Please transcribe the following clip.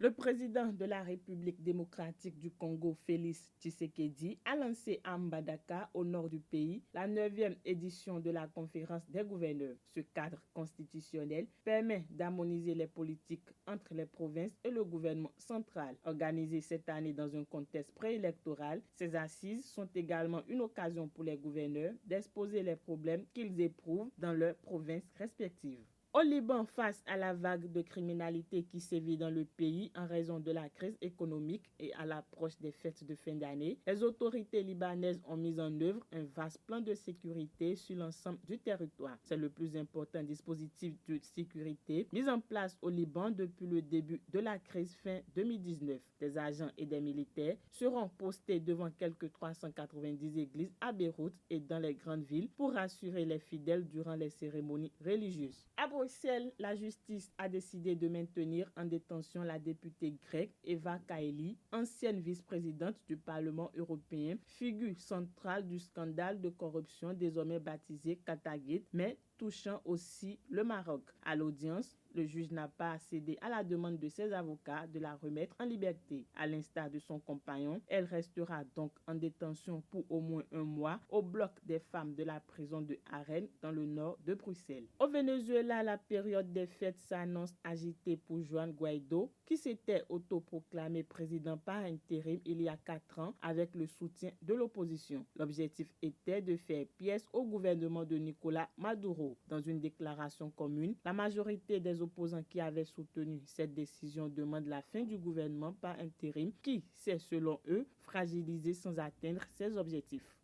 Le président de la République démocratique du Congo, Félix Tshisekedi, a lancé à Mbandaka, au nord du pays, la 9e édition de la conférence des gouverneurs. Ce cadre constitutionnel permet d'harmoniser les politiques entre les provinces et le gouvernement central. Organisées cette année dans un contexte préélectoral, ces assises sont également une occasion pour les gouverneurs d'exposer les problèmes qu'ils éprouvent dans leurs provinces respectives. Au Liban, face à la vague de criminalité qui sévit dans le pays en raison de la crise économique et à l'approche des fêtes de fin d'année, les autorités libanaises ont mis en œuvre un vaste plan de sécurité sur l'ensemble du territoire. C'est le plus important dispositif de sécurité mis en place au Liban depuis le début de la crise fin 2019. Des agents et des militaires seront postés devant quelques 390 églises à Beyrouth et dans les grandes villes pour rassurer les fidèles durant les cérémonies religieuses. À Bruxelles, la justice a décidé de maintenir en détention la députée grecque Eva Kaili, ancienne vice-présidente du Parlement européen, figure centrale du scandale de corruption désormais baptisé Qatargate, mais touchant aussi le Maroc. À l'audience, le juge n'a pas cédé à la demande de ses avocats de la remettre en liberté. À l'instar de son compagnon, elle restera donc en détention pour au moins un mois au bloc des femmes de la prison de Harren dans le nord de Bruxelles. Au Venezuela, la période des fêtes s'annonce agitée pour Juan Guaido, qui s'était autoproclamé président par intérim il y a 4 ans avec le soutien de l'opposition. L'objectif était de faire pièce au gouvernement de Nicolás Maduro. Dans une déclaration commune, la majorité des opposants qui avaient soutenu cette décision demandent la fin du gouvernement par intérim qui s'est, selon eux, fragilisé sans atteindre ses objectifs.